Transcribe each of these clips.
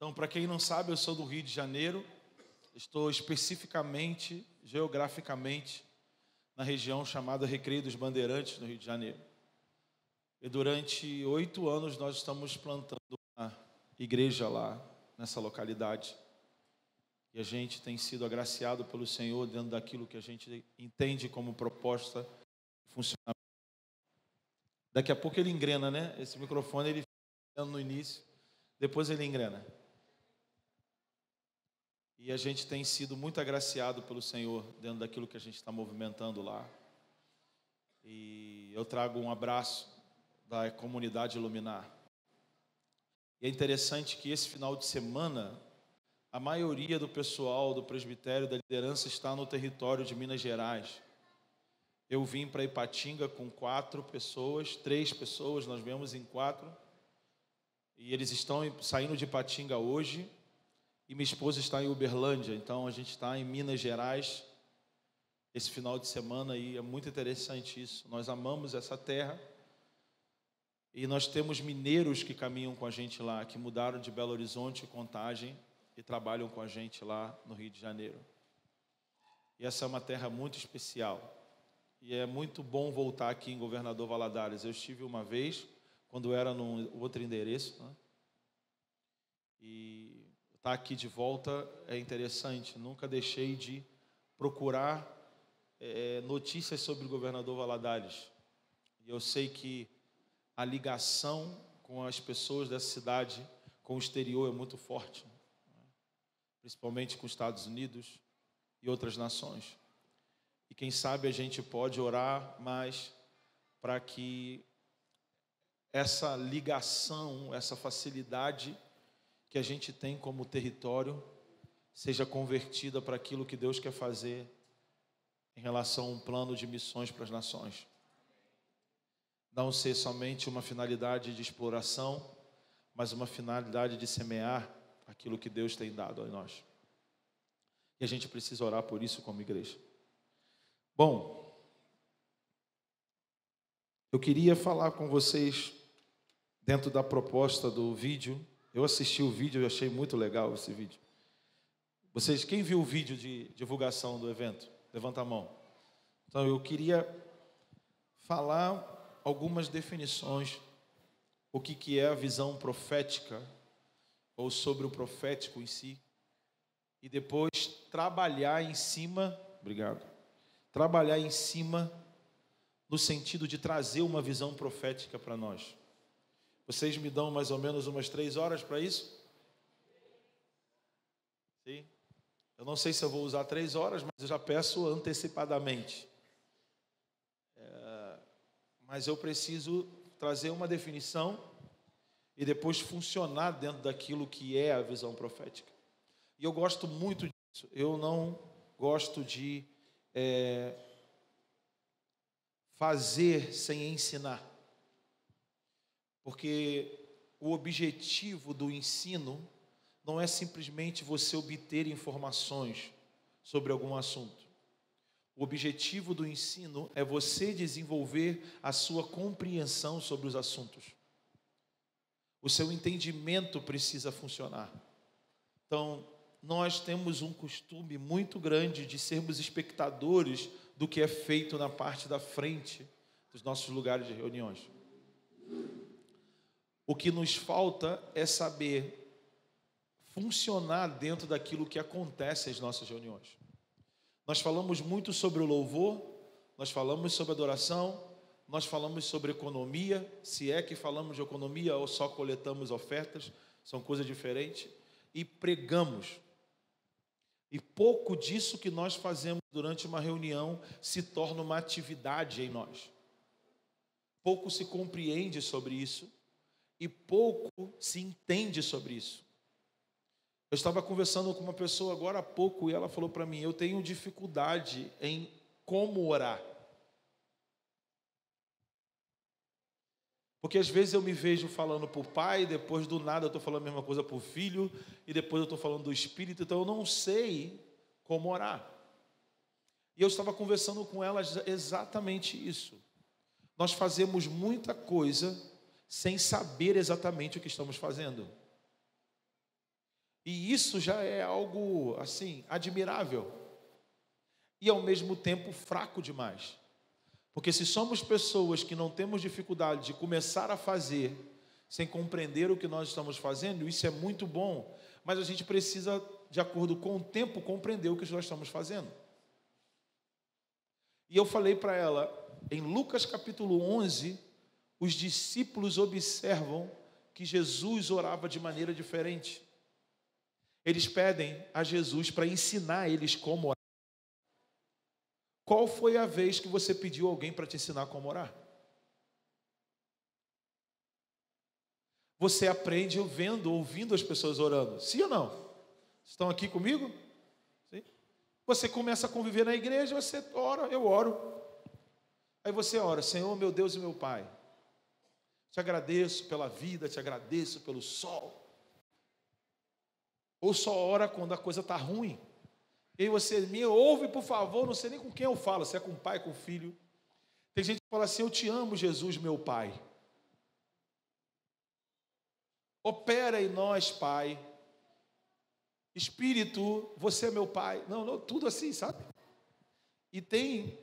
Então, para quem não sabe, eu sou do Rio de Janeiro. Estou especificamente, geograficamente, na região chamada Recreio dos Bandeirantes, no Rio de Janeiro. E durante 8 anos nós estamos plantando uma igreja lá, nessa localidade. E a gente tem sido agraciado pelo Senhor dentro daquilo que a gente entende como proposta de funcionamento. Daqui a pouco ele engrena, né? Esse microfone ele fica no início, depois ele engrena. E a gente tem sido muito agraciado pelo Senhor dentro daquilo que a gente está movimentando lá. E eu trago um abraço da comunidade Iluminar. E é interessante que esse final de semana, a maioria do pessoal do presbitério, da liderança, está no território de Minas Gerais. Eu vim para Ipatinga com 4 pessoas, 3 pessoas, nós viemos em 4. E eles estão saindo de Ipatinga hoje. E minha esposa está em Uberlândia, então a gente está em Minas Gerais esse final de semana e é muito interessante isso. Nós amamos essa terra e nós temos mineiros que caminham com a gente lá, que mudaram de Belo Horizonte e Contagem e trabalham com a gente lá no Rio de Janeiro. E essa é uma terra muito especial e é muito bom voltar aqui em Governador Valadares. Eu estive uma vez, quando era num outro endereço, né? E estar aqui de volta é interessante. Nunca deixei de procurar notícias sobre o Governador Valadares. E eu sei que a ligação com as pessoas dessa cidade, com o exterior, é muito forte, principalmente com os Estados Unidos e outras nações. E quem sabe a gente pode orar mais para que essa ligação, essa facilidade que a gente tem como território seja convertida para aquilo que Deus quer fazer em relação a um plano de missões para as nações. Não ser somente uma finalidade de exploração, mas uma finalidade de semear aquilo que Deus tem dado a nós. E a gente precisa orar por isso como igreja. Bom, eu queria falar com vocês dentro da proposta do vídeo. Eu assisti o vídeo e achei muito legal esse vídeo. Vocês, quem viu o vídeo de divulgação do evento? Levanta a mão. Então, eu queria falar algumas definições, o que é a visão profética, ou sobre o profético em si, e depois trabalhar em cima, trabalhar em cima no sentido de trazer uma visão profética para nós. Vocês me dão mais ou menos umas 3 horas para isso? Sim. Eu não sei se eu vou usar 3 horas, mas eu já peço antecipadamente. Mas eu preciso trazer uma definição e depois funcionar dentro daquilo que é a visão profética. E eu gosto muito disso. Eu não gosto de fazer sem ensinar. Porque o objetivo do ensino não é simplesmente você obter informações sobre algum assunto. O objetivo do ensino é você desenvolver a sua compreensão sobre os assuntos. O seu entendimento precisa funcionar. Então, nós temos um costume muito grande de sermos espectadores do que é feito na parte da frente dos nossos lugares de reuniões. O que nos falta é saber funcionar dentro daquilo que acontece nas nossas reuniões. Nós falamos muito sobre o louvor, nós falamos sobre adoração, nós falamos sobre economia, se é que falamos de economia ou só coletamos ofertas, são coisas diferentes, e pregamos. E pouco disso que nós fazemos durante uma reunião se torna uma atividade em nós. Pouco se compreende sobre isso. E pouco se entende sobre isso. Eu estava conversando com uma pessoa agora há pouco e ela falou para mim, eu tenho dificuldade em como orar. Porque às vezes eu me vejo falando para o pai, depois do nada eu estou falando a mesma coisa para o filho, e depois eu estou falando do Espírito, então eu não sei como orar. E eu estava conversando com ela exatamente isso. Nós fazemos muita coisa sem saber exatamente o que estamos fazendo. E isso já é algo, assim, admirável. E, ao mesmo tempo, fraco demais. Porque se somos pessoas que não temos dificuldade de começar a fazer, sem compreender o que nós estamos fazendo, isso é muito bom. Mas a gente precisa, de acordo com o tempo, compreender o que nós estamos fazendo. E eu falei para ela, em Lucas capítulo 11, os discípulos observam que Jesus orava de maneira diferente. Eles pedem a Jesus para ensinar eles como orar. Qual foi a vez que você pediu alguém para te ensinar como orar? Você aprende ouvindo as pessoas orando. Sim ou não? Estão aqui comigo? Sim? Você começa a conviver na igreja, você ora, eu oro. Aí você ora, Senhor, meu Deus e meu Pai, te agradeço pela vida, te agradeço pelo sol. Ou só ora quando a coisa está ruim. E aí você me ouve, por favor, não sei nem com quem eu falo, se é com o pai, com o filho. Tem gente que fala assim, eu te amo, Jesus, meu Pai. Opera em nós, Pai. Espírito, você é meu Pai. Não, tudo assim, sabe? E tem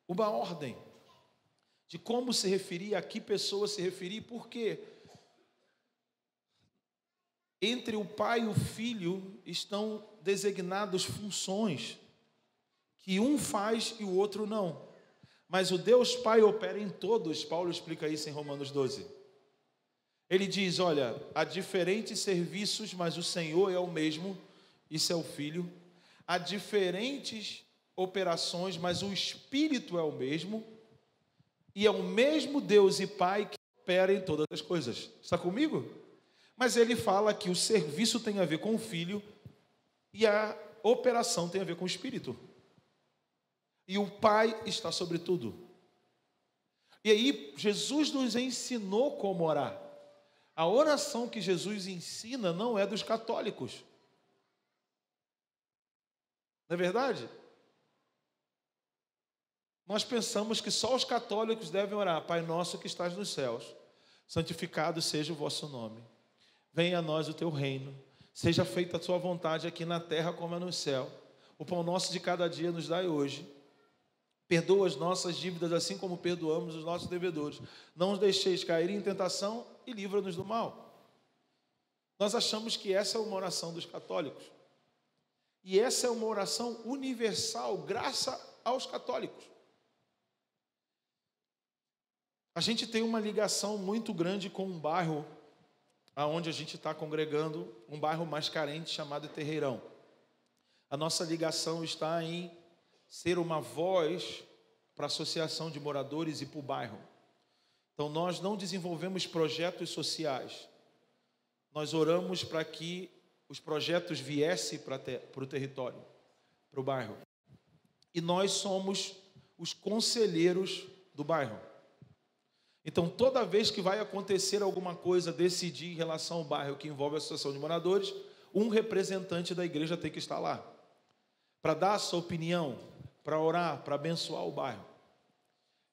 uma ordem de como se referir, a que pessoa se referir, por quê? Entre o pai e o filho estão designadas funções que um faz e o outro não. Mas o Deus Pai opera em todos. Paulo explica isso em Romanos 12. Ele diz, olha, há diferentes serviços, mas o Senhor é o mesmo. Isso é o Filho. Há diferentes operações, mas o Espírito é o mesmo. E é o mesmo Deus e Pai que opera em todas as coisas. Está comigo? Mas ele fala que o serviço tem a ver com o Filho e a operação tem a ver com o Espírito. E o Pai está sobre tudo. E aí, Jesus nos ensinou como orar. A oração que Jesus ensina não é dos católicos. Não é verdade? Nós pensamos que só os católicos devem orar. Pai nosso que estás nos céus, santificado seja o vosso nome. Venha a nós o teu reino. Seja feita a tua vontade aqui na terra como é no céu. O pão nosso de cada dia nos dai hoje. Perdoa as nossas dívidas assim como perdoamos os nossos devedores. Não nos deixeis cair em tentação e livra-nos do mal. Nós achamos que essa é uma oração dos católicos. E essa é uma oração universal, graças aos católicos. A gente tem uma ligação muito grande com um bairro aonde a gente está congregando, um bairro mais carente chamado Terreirão. A nossa ligação está em ser uma voz para a associação de moradores e para o bairro. Então, nós não desenvolvemos projetos sociais. Nós oramos para que os projetos viessem para o território, para o bairro. E nós somos os conselheiros do bairro. Então, toda vez que vai acontecer alguma coisa, decidir em relação ao bairro que envolve a associação de moradores, um representante da igreja tem que estar lá, para dar a sua opinião, para orar, para abençoar o bairro.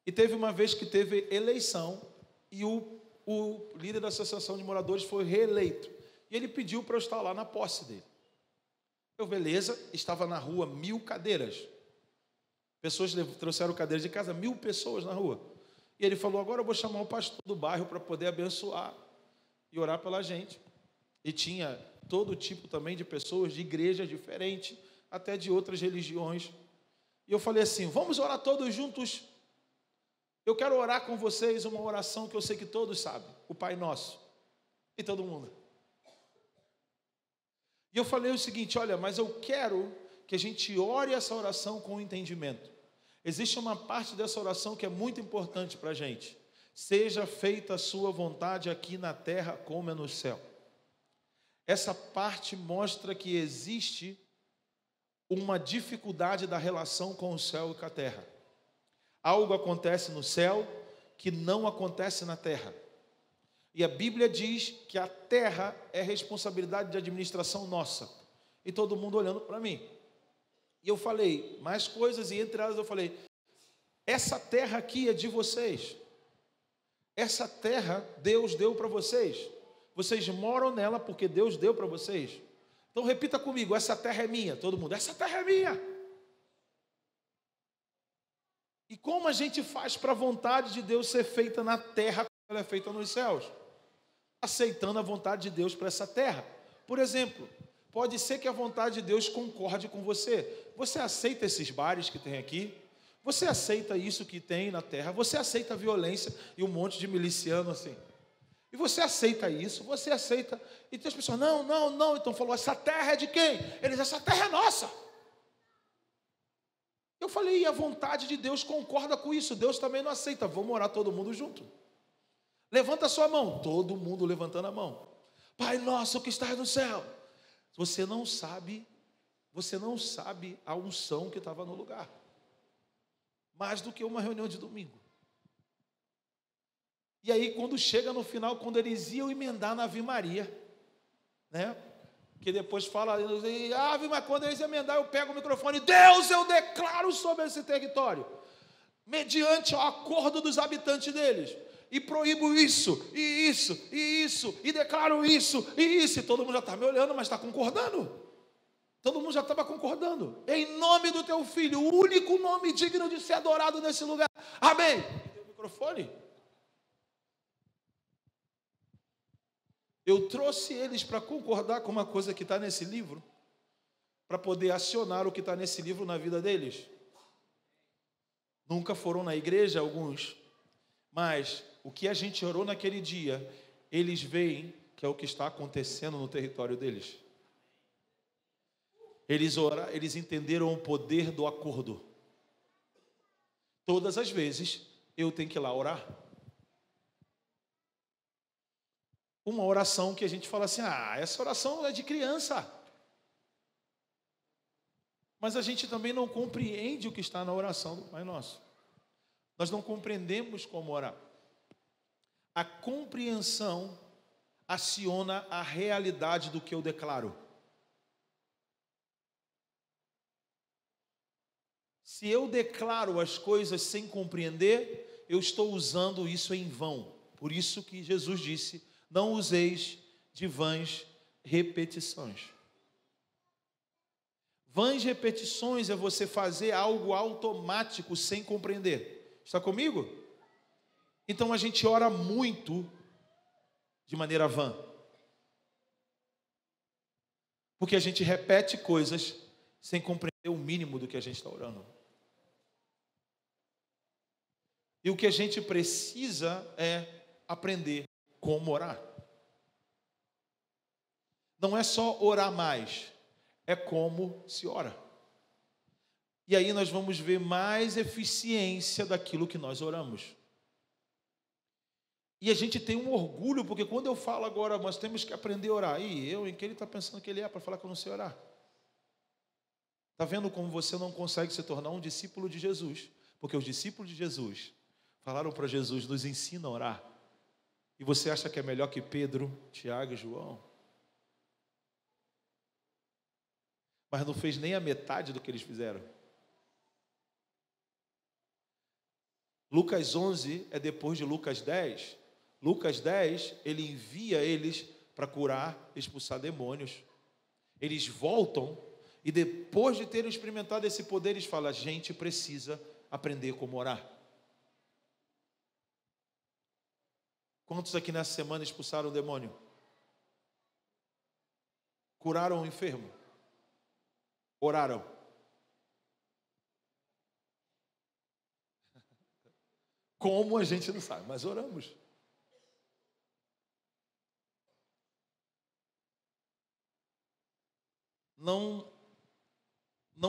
E teve uma vez que teve eleição e o líder da associação de moradores foi reeleito. E ele pediu para eu estar lá na posse dele. Eu, beleza, estava na rua 1000 cadeiras. Pessoas trouxeram cadeiras de casa, 1000 pessoas na rua. E ele falou, agora eu vou chamar o pastor do bairro para poder abençoar e orar pela gente. E tinha todo tipo também de pessoas de igrejas diferentes, até de outras religiões. E eu falei assim, vamos orar todos juntos? Eu quero orar com vocês uma oração que eu sei que todos sabem, o Pai Nosso. E todo mundo. E eu falei o seguinte, olha, mas eu quero que a gente ore essa oração com entendimento. Existe uma parte dessa oração que é muito importante para a gente. Seja feita a sua vontade aqui na terra como é no céu. Essa parte mostra que existe uma dificuldade da relação com o céu e com a terra. Algo acontece no céu que não acontece na terra. E a Bíblia diz que a terra é responsabilidade de administração nossa. E todo mundo olhando para mim. E eu falei mais coisas, e entre elas eu falei, essa terra aqui é de vocês. Essa terra Deus deu para vocês. Vocês moram nela porque Deus deu para vocês. Então repita comigo, essa terra é minha. Todo mundo, essa terra é minha. E como a gente faz para a vontade de Deus ser feita na terra como ela é feita nos céus? Aceitando a vontade de Deus para essa terra. Por exemplo, pode ser que a vontade de Deus concorde com você. Você aceita esses bares que tem aqui? Você aceita isso que tem na terra? Você aceita a violência e um monte de miliciano assim? E você aceita isso? Você aceita? E tem as pessoas, não, não, não. Então falou, essa terra é de quem? Eles, essa terra é nossa. Eu falei, e a vontade de Deus concorda com isso. Deus também não aceita. Vamos orar todo mundo junto. Levanta a sua mão. Todo mundo levantando a mão. Pai nosso que estás no céu. Você não sabe a unção que estava no lugar. Mais do que uma reunião de domingo. E aí, quando chega no final, quando eles iam emendar na Ave Maria, né? Que depois fala, Ave Maria, quando eles emendar, eu pego o microfone, Deus, eu declaro sobre esse território, mediante o acordo dos habitantes deles, e proíbo isso, e isso, e isso, e declaro isso, e isso, e todo mundo já está me olhando, mas está concordando. Todo mundo já estava concordando. Em nome do teu filho, o único nome digno de ser adorado nesse lugar. Amém. E deu o microfone. Eu trouxe eles para concordar com uma coisa que está nesse livro, para poder acionar o que está nesse livro na vida deles. Nunca foram na igreja, alguns, mas o que a gente orou naquele dia, eles veem que é o que está acontecendo no território deles. Eles entenderam o poder do acordo. Todas as vezes eu tenho que ir lá orar. Uma oração que a gente fala assim, essa oração é de criança. Mas a gente também não compreende o que está na oração do Pai Nosso. Nós não compreendemos como orar. A compreensão aciona a realidade do que eu declaro. Se eu declaro as coisas sem compreender, eu estou usando isso em vão. Por isso que Jesus disse, não useis de vãs repetições. Vãs repetições é você fazer algo automático sem compreender. Está comigo? Então a gente ora muito de maneira vã. Porque a gente repete coisas sem compreender o mínimo do que a gente está orando. E o que a gente precisa é aprender como orar. Não é só orar mais, é como se ora. E aí nós vamos ver mais eficiência daquilo que nós oramos. E a gente tem um orgulho, porque quando eu falo agora, nós temos que aprender a orar. Em que ele está pensando que ele é para falar que eu não sei orar? Está vendo como você não consegue se tornar um discípulo de Jesus? Porque os discípulos de Jesus falaram para Jesus, nos ensina a orar. E você acha que é melhor que Pedro, Tiago e João? Mas não fez nem a metade do que eles fizeram. Lucas 11 é depois de Lucas 10. Lucas 10, ele envia eles para curar, expulsar demônios. Eles voltam e depois de terem experimentado esse poder, eles falam, a gente precisa aprender como orar. Quantos aqui nessa semana expulsaram o demônio? Curaram o enfermo? Oraram? Como a gente não sabe, mas oramos. Não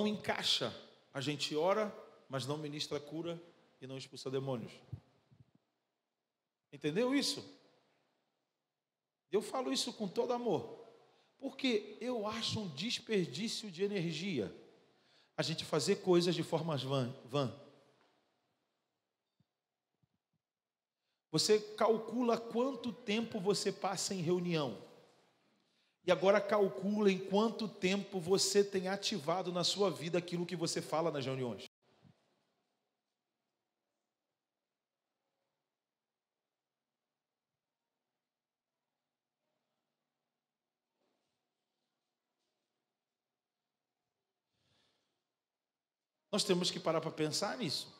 encaixa. A gente ora, mas não ministra cura e não expulsa demônios. Entendeu isso? Eu falo isso com todo amor. Porque eu acho um desperdício de energia a gente fazer coisas de forma vã. Você calcula quanto tempo você passa em reunião. E agora calcula em quanto tempo você tem ativado na sua vida aquilo que você fala nas reuniões. Nós temos que parar para pensar nisso.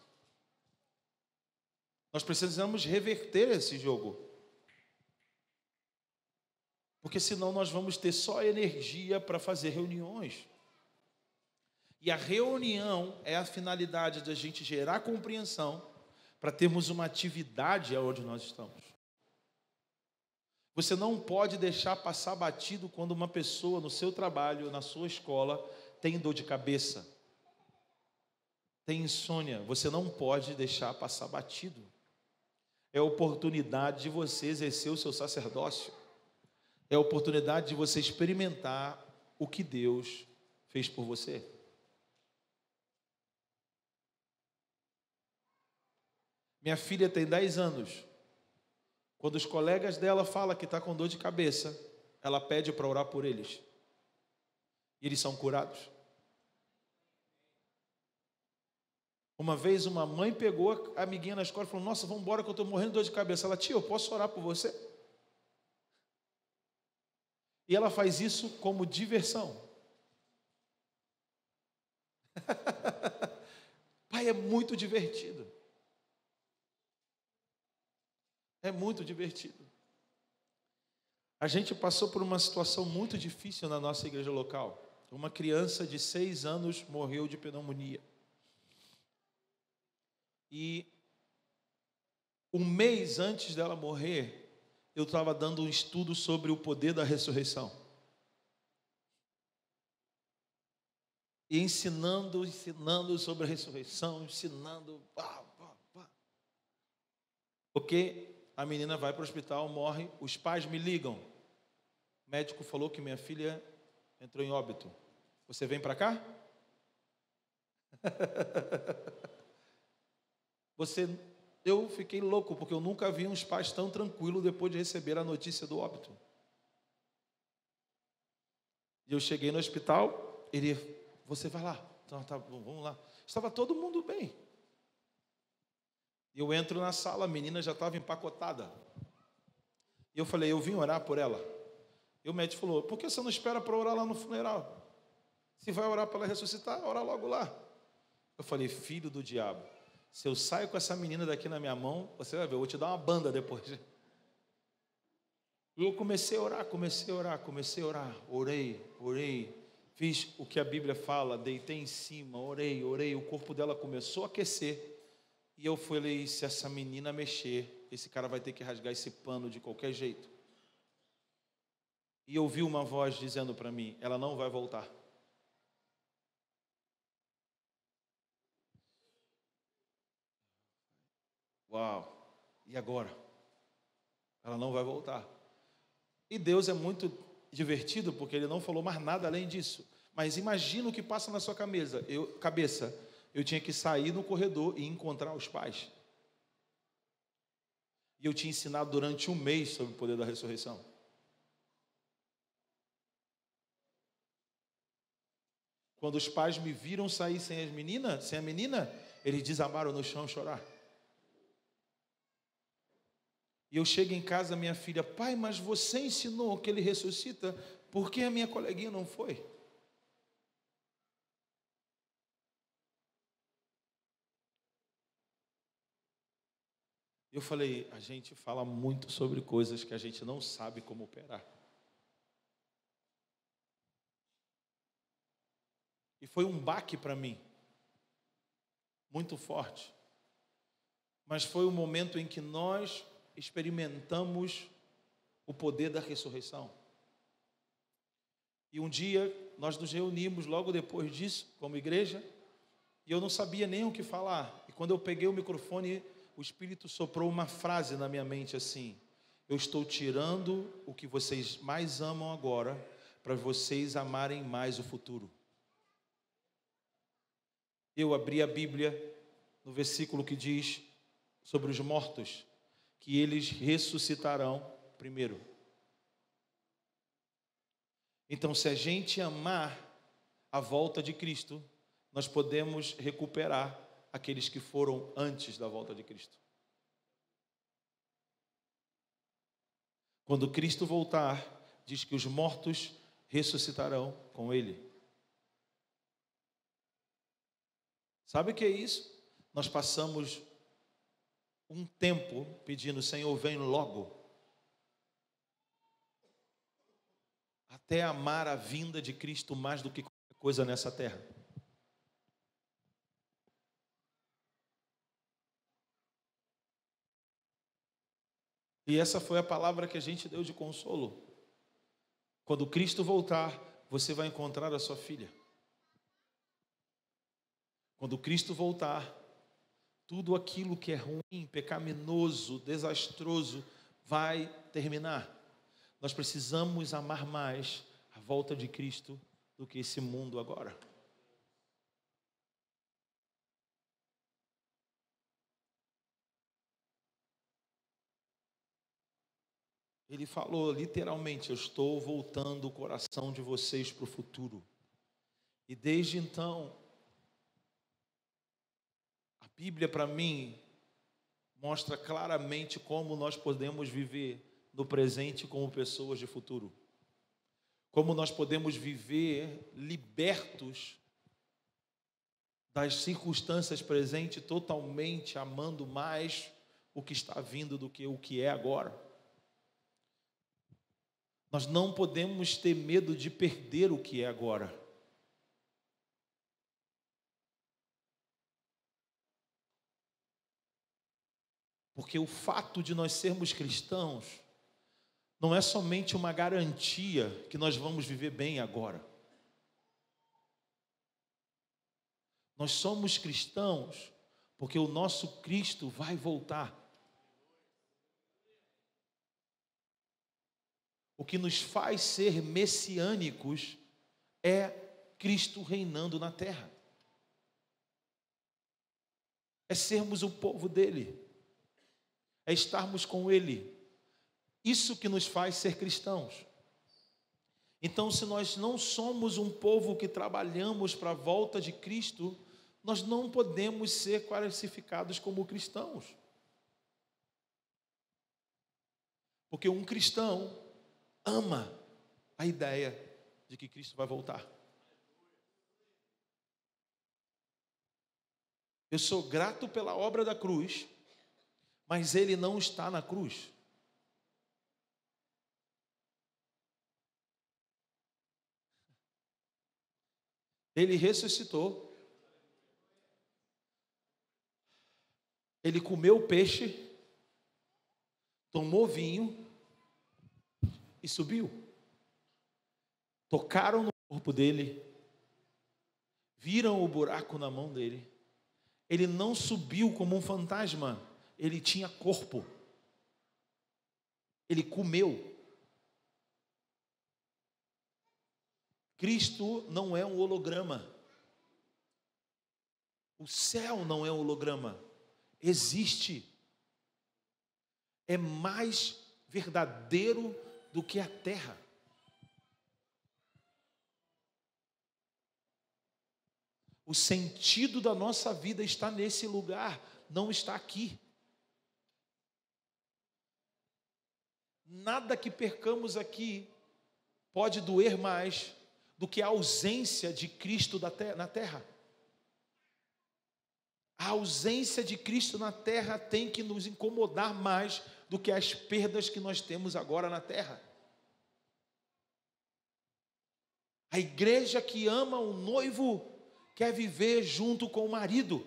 Nós precisamos reverter esse jogo. Porque senão nós vamos ter só energia para fazer reuniões. E a reunião é a finalidade da gente gerar compreensão para termos uma atividade aonde nós estamos. Você não pode deixar passar batido quando uma pessoa no seu trabalho, na sua escola, tem dor de cabeça, tem insônia. Você não pode deixar passar batido. É a oportunidade de você exercer o seu sacerdócio. É a oportunidade de você experimentar o que Deus fez por você. Minha filha tem 10 anos. Quando os colegas dela falam que está com dor de cabeça, ela pede para orar por eles. E eles são curados. Uma vez uma mãe pegou a amiguinha na escola e falou: nossa, vamos embora que eu estou morrendo de dor de cabeça. Ela: tia, eu posso orar por você? E ela faz isso como diversão. Pai, é muito divertido. É muito divertido. A gente passou por uma situação muito difícil na nossa igreja local. Uma criança de 6 anos morreu de pneumonia. E um mês antes dela morrer, eu estava dando um estudo sobre o poder da ressurreição. E ensinando sobre a ressurreição, ensinando. Porque a menina vai para o hospital, morre, os pais me ligam. O médico falou que minha filha entrou em óbito. Você vem para cá? Eu fiquei louco, porque eu nunca vi uns pais tão tranquilos depois de receber a notícia do óbito. E eu cheguei no hospital, você vai lá, então, tá bom, vamos lá. Estava todo mundo bem. E eu entro na sala, a menina já estava empacotada. E eu falei: eu vim orar por ela. E o médico falou: por que você não espera para orar lá no funeral? Se vai orar para ela ressuscitar, ora logo lá. Eu falei: filho do diabo, se eu saio com essa menina daqui na minha mão, você vai ver, eu vou te dar uma banda depois. E eu comecei a orar. Orei. Fiz o que a Bíblia fala, deitei em cima, orei. O corpo dela começou a aquecer. E eu falei: se essa menina mexer, esse cara vai ter que rasgar esse pano de qualquer jeito. E eu ouvi uma voz dizendo para mim: ela não vai voltar. Uau! E agora? Ela não vai voltar. E Deus é muito divertido, porque Ele não falou mais nada além disso. Mas imagina o que passa na sua cabeça. Eu tinha que sair no corredor e encontrar os pais. E eu tinha ensinado durante um mês sobre o poder da ressurreição. Quando os pais me viram sair sem a menina, eles desamaram no chão chorar. E eu chego em casa, minha filha: pai, mas você ensinou que ele ressuscita, por que a minha coleguinha não foi? Eu falei: a gente fala muito sobre coisas que a gente não sabe como operar. E foi um baque para mim, muito forte. Mas foi o momento em que nós experimentamos o poder da ressurreição. E um dia nós nos reunimos logo depois disso, como igreja, e eu não sabia nem o que falar. E quando eu peguei o microfone, o Espírito soprou uma frase na minha mente assim: eu estou tirando o que vocês mais amam agora, para vocês amarem mais o futuro. Eu abri a Bíblia no versículo que diz sobre os mortos, que eles ressuscitarão primeiro. Então, se a gente amar a volta de Cristo, nós podemos recuperar aqueles que foram antes da volta de Cristo. Quando Cristo voltar, diz que os mortos ressuscitarão com Ele. Sabe o que é isso? Nós passamos um tempo pedindo: Senhor, vem logo, até amar a vinda de Cristo mais do que qualquer coisa nessa terra. E essa foi a palavra que a gente deu de consolo. Quando Cristo voltar, você vai encontrar a sua filha. Quando Cristo voltar, tudo aquilo que é ruim, pecaminoso, desastroso, vai terminar. Nós precisamos amar mais a volta de Cristo do que esse mundo agora. Ele falou literalmente: eu estou voltando o coração de vocês para o futuro. E desde então, a Bíblia para mim mostra claramente como nós podemos viver no presente como pessoas de futuro. Como nós podemos viver libertos das circunstâncias presentes, totalmente amando mais o que está vindo do que o que é agora. Nós não podemos ter medo de perder o que é agora. Porque o fato de nós sermos cristãos não é somente uma garantia que nós vamos viver bem agora. Nós somos cristãos porque o nosso Cristo vai voltar. O que nos faz ser messiânicos é Cristo reinando na terra. É sermos o povo dele. É estarmos com ele. Isso que nos faz ser cristãos. Então, se nós não somos um povo que trabalhamos para a volta de Cristo, nós não podemos ser classificados como cristãos. Porque um cristão ama a ideia de que Cristo vai voltar. Eu sou grato pela obra da cruz, mas ele não está na cruz. Ele ressuscitou. Ele comeu peixe, tomou vinho e subiu. Tocaram no corpo dele, viram o buraco na mão dele. Ele não subiu como um fantasma, ele tinha corpo. Ele comeu. Cristo não é um holograma. O céu não é um holograma. Existe. É mais verdadeiro do que a terra. O sentido da nossa vida está nesse lugar, não está aqui. Nada que percamos aqui pode doer mais do que a ausência de Cristo na terra. A ausência de Cristo na terra tem que nos incomodar mais do que as perdas que nós temos agora na terra. A igreja que ama o noivo quer viver junto com o marido.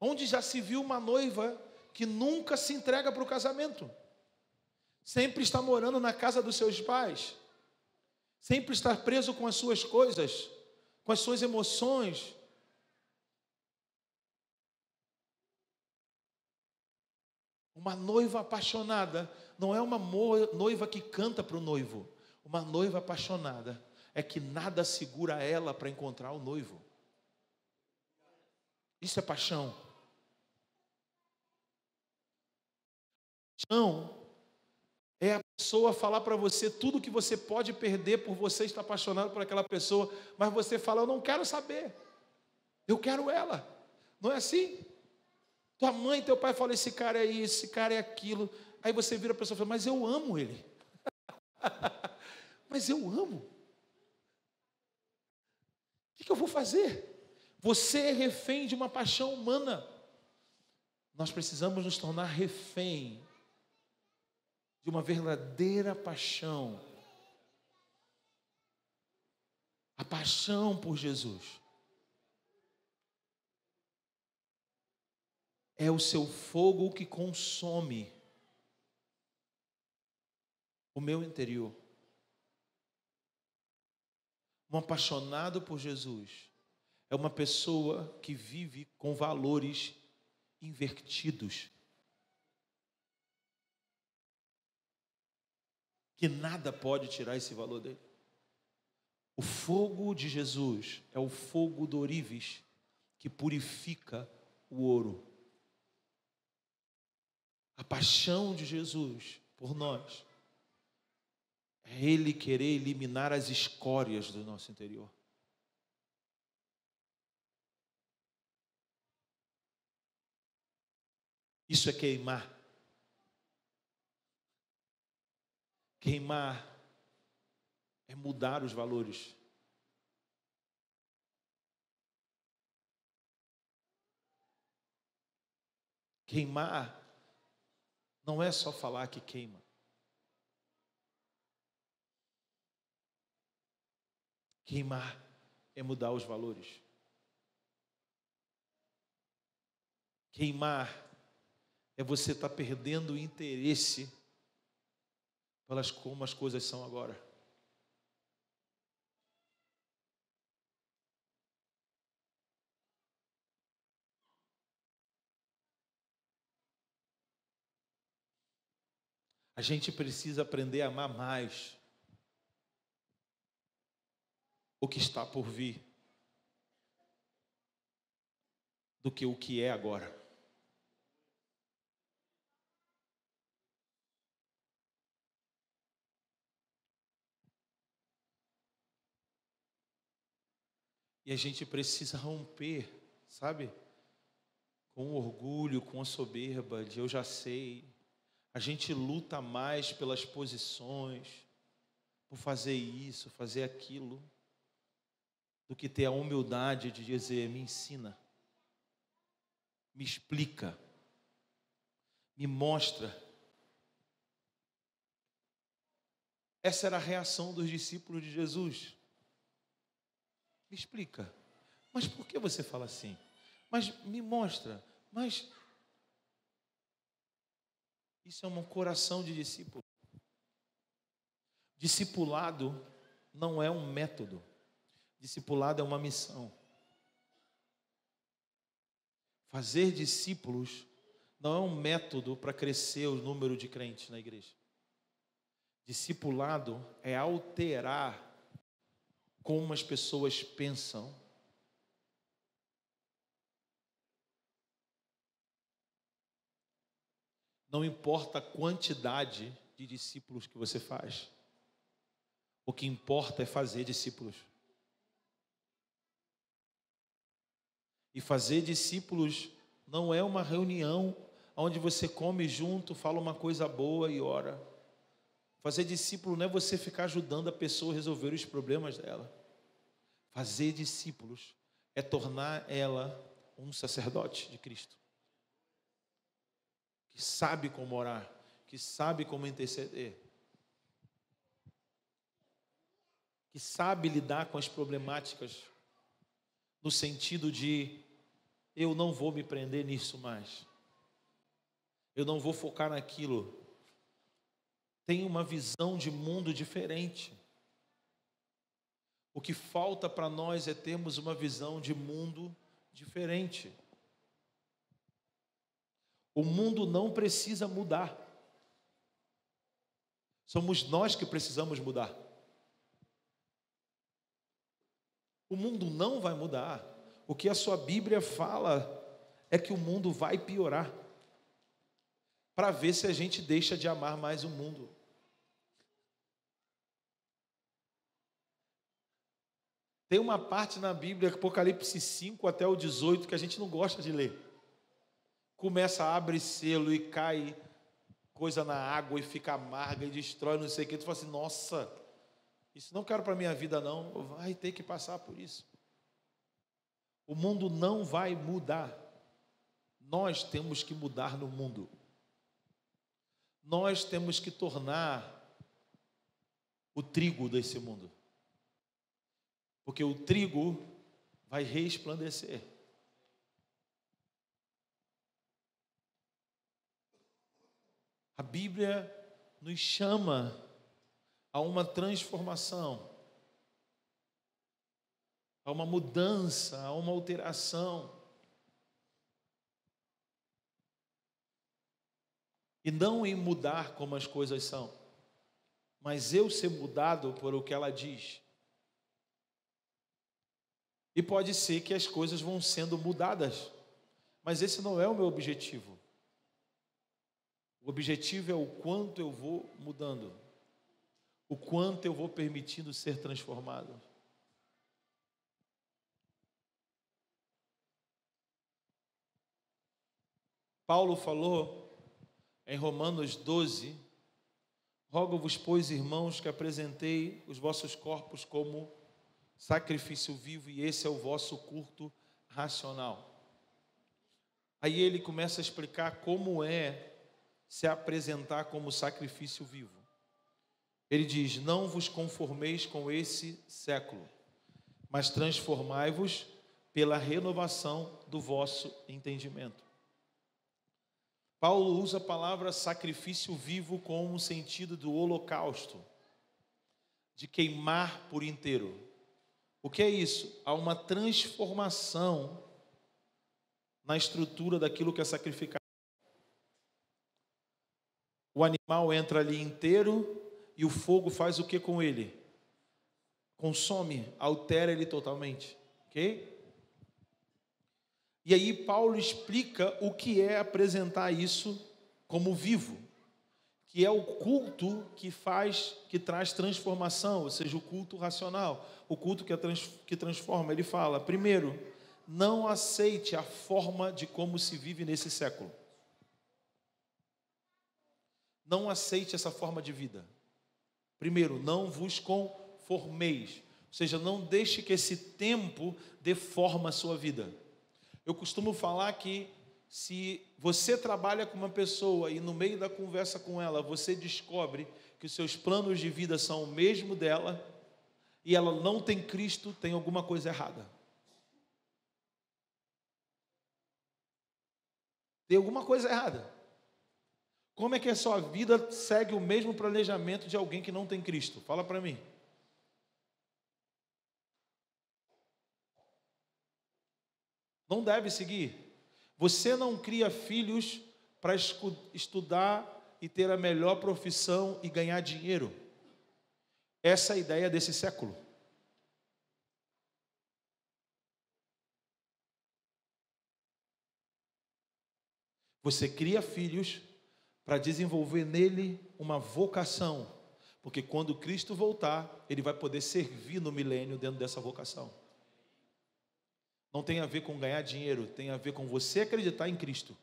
Onde já se viu uma noiva que nunca se entrega para o casamento? Sempre está morando na casa dos seus pais, sempre está preso com as suas coisas, com as suas emoções. Uma noiva apaixonada não é uma noiva que canta para o noivo. Uma noiva apaixonada é que nada segura ela para encontrar o noivo. Isso é paixão. Paixão é a pessoa falar para você tudo que você pode perder por você estar apaixonado por aquela pessoa, mas você fala: eu não quero saber, eu quero ela. Não é assim? Tua mãe e teu pai falam: esse cara é isso, esse cara é aquilo. Aí você vira a pessoa e fala: mas eu amo ele. Mas eu amo. O que eu vou fazer? Você é refém de uma paixão humana. Nós precisamos nos tornar refém de uma verdadeira paixão. A paixão por Jesus é o seu fogo que consome o meu interior. Um apaixonado por Jesus é uma pessoa que vive com valores invertidos, que nada pode tirar esse valor dele. O fogo de Jesus é o fogo do ourives que purifica o ouro. A paixão de Jesus por nós é Ele querer eliminar as escórias do nosso interior. Isso é queimar. Queimar é mudar os valores. Queimar não é só falar que queima. Queimar é mudar os valores. Queimar é você estar perdendo o interesse pelas como as coisas são agora. A gente precisa aprender a amar mais o que está por vir do que o que é agora. E a gente precisa romper, sabe? Com o orgulho, com a soberba de eu já sei. A gente luta mais pelas posições, por fazer isso, fazer aquilo, do que ter a humildade de dizer: me ensina, me explica, me mostra. Essa era a reação dos discípulos de Jesus. Me explica. Mas por que você fala assim? Mas me mostra. Mas isso é um coração de discípulo. Discipulado não é um método. Discipulado é uma missão. Fazer discípulos não é um método para crescer o número de crentes na igreja. Discipulado é alterar como as pessoas pensam. Não importa a quantidade de discípulos que você faz. O que importa é fazer discípulos. E fazer discípulos não é uma reunião onde você come junto, fala uma coisa boa e ora. Fazer discípulo não é você ficar ajudando a pessoa a resolver os problemas dela. Fazer discípulos é tornar ela um sacerdote de Cristo. Que sabe como orar, que sabe como interceder, que sabe lidar com as problemáticas, no sentido de: eu não vou me prender nisso mais, eu não vou focar naquilo. Tem uma visão de mundo diferente. O que falta para nós é termos uma visão de mundo diferente. O mundo não precisa mudar. Somos nós que precisamos mudar. O mundo não vai mudar. O que a sua Bíblia fala é que o mundo vai piorar, para ver se a gente deixa de amar mais o mundo. Tem uma parte na Bíblia, Apocalipse 5 até o 18, que a gente não gosta de ler. Começa a abrir selo e cai coisa na água e fica amarga e destrói não sei o que. Tu fala assim: nossa, isso não quero para a minha vida não. Vai ter que passar por isso. O mundo não vai mudar. Nós temos que mudar no mundo. Nós temos que tornar o trigo desse mundo. Porque o trigo vai resplandecer. A Bíblia nos chama a uma transformação, a uma mudança, a uma alteração. E não em mudar como as coisas são, mas eu ser mudado por o que ela diz. E pode ser que as coisas vão sendo mudadas, mas esse não é o meu objetivo. O objetivo é o quanto eu vou mudando, o quanto eu vou permitindo ser transformado. Paulo falou em Romanos 12: rogo-vos, pois, irmãos, que apresentei os vossos corpos como sacrifício vivo, e esse é o vosso culto racional. Aí ele começa a explicar como é se apresentar como sacrifício vivo. Ele diz: não vos conformeis com esse século, mas transformai-vos pela renovação do vosso entendimento. Paulo usa a palavra sacrifício vivo com o sentido do holocausto, de queimar por inteiro. O que é isso? Há uma transformação na estrutura daquilo que é sacrificado. O animal entra ali inteiro e o fogo faz o que com ele? Consome, altera ele totalmente. Ok? E aí Paulo explica o que é apresentar isso como vivo, que é o culto que traz transformação, ou seja, o culto racional, o culto que transforma. Ele fala, primeiro, não aceite a forma de como se vive nesse século. Não aceite essa forma de vida. Primeiro, não vos conformeis, ou seja, não deixe que esse tempo deforme a sua vida. Eu costumo falar que se você trabalha com uma pessoa e no meio da conversa com ela, você descobre que os seus planos de vida são o mesmo dela e ela não tem Cristo, tem alguma coisa errada. Tem alguma coisa errada. Como é que a sua vida segue o mesmo planejamento de alguém que não tem Cristo? Fala para mim. Não deve seguir. Você não cria filhos para estudar e ter a melhor profissão e ganhar dinheiro. Essa é a ideia desse século. Você cria filhos para desenvolver nele uma vocação, porque quando Cristo voltar, ele vai poder servir no milênio dentro dessa vocação. Não tem a ver com ganhar dinheiro, tem a ver com você acreditar em Cristo.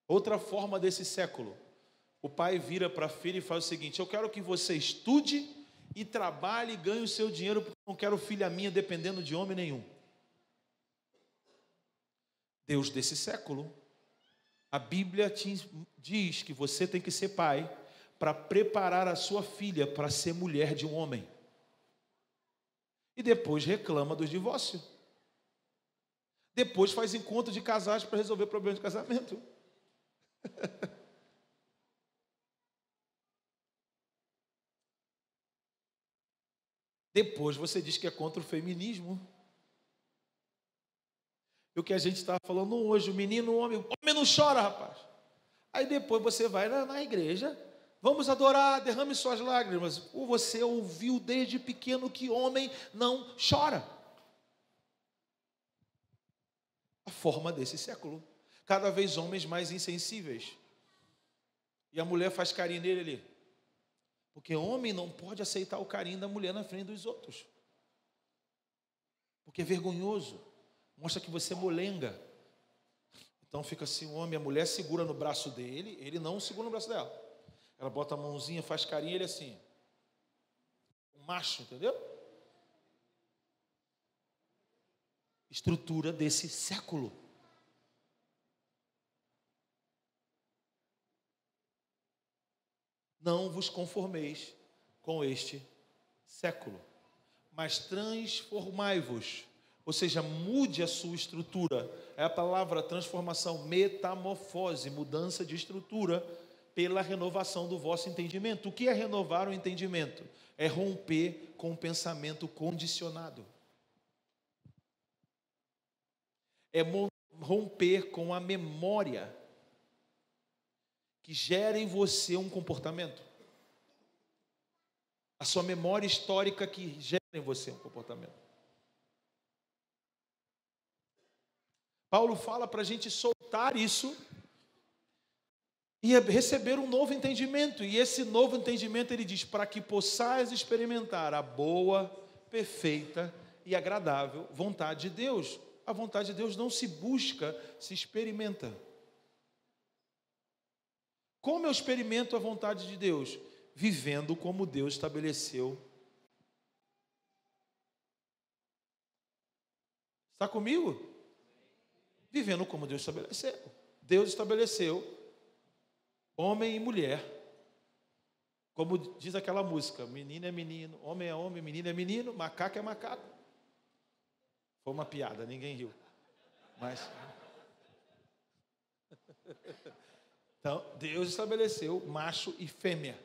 Outra forma desse século, o pai vira para a filha e faz o seguinte: eu quero que você estude e trabalhe e ganhe o seu dinheiro, porque eu não quero filha minha dependendo de homem nenhum. Deus desse século, a Bíblia diz que você tem que ser pai para preparar a sua filha para ser mulher de um homem. E depois reclama do divórcio. Depois faz encontro de casais para resolver problemas de casamento. Depois você diz que é contra o feminismo. E o que a gente está falando hoje, o menino, o homem não chora, rapaz. Aí depois você vai na igreja, vamos adorar, derrame suas lágrimas. Ou você ouviu desde pequeno que homem não chora. A forma desse século. Cada vez homens mais insensíveis. E a mulher faz carinho nele ali. Porque homem não pode aceitar o carinho da mulher na frente dos outros. Porque é vergonhoso. Mostra que você é molenga. Então fica assim, o homem, a mulher segura no braço dele, ele não segura no braço dela. Ela bota a mãozinha, faz carinho, ele assim. macho, entendeu? Estrutura desse século. Não vos conformeis com este século, mas transformai-vos, ou seja, mude a sua estrutura. É a palavra transformação, metamorfose, mudança de estrutura pela renovação do vosso entendimento. O que é renovar o entendimento? É romper com o pensamento condicionado. É romper com a memória que gera em você um comportamento. A sua memória histórica que gera em você um comportamento. Paulo fala para a gente soltar isso e receber um novo entendimento. E esse novo entendimento, ele diz, para que possais experimentar a boa, perfeita e agradável vontade de Deus. A vontade de Deus não se busca, se experimenta. Como eu experimento a vontade de Deus? Vivendo como Deus estabeleceu. Está comigo? Vivendo como Deus estabeleceu. Deus estabeleceu homem e mulher. Como diz aquela música, menino é menino, homem é homem, menino é menino, macaco é macaco. Foi uma piada, ninguém riu. Mas... Então, Deus estabeleceu macho e fêmea.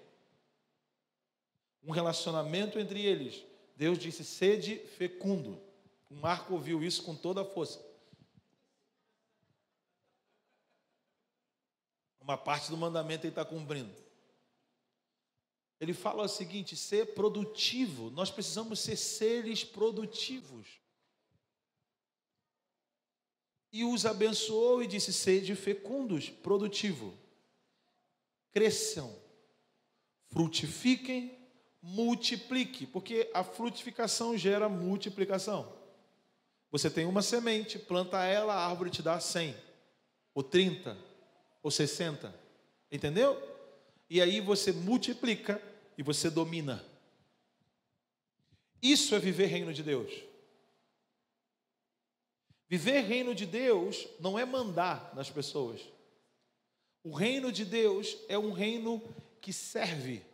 Um relacionamento entre eles. Deus disse, sede fecundo. O Marco ouviu isso com toda a força. Uma parte do mandamento ele está cumprindo. Ele fala o seguinte, ser produtivo. Nós precisamos ser seres produtivos. E os abençoou e disse, sede fecundos, produtivo. Cresçam, frutifiquem, multipliquem, porque a frutificação gera multiplicação. Você tem uma semente, planta ela, a árvore te dá 100, ou 30, ou 60, entendeu? E aí você multiplica e você domina. Isso é viver reino de Deus. Viver reino de Deus não é mandar nas pessoas. O reino de Deus é um reino que serve.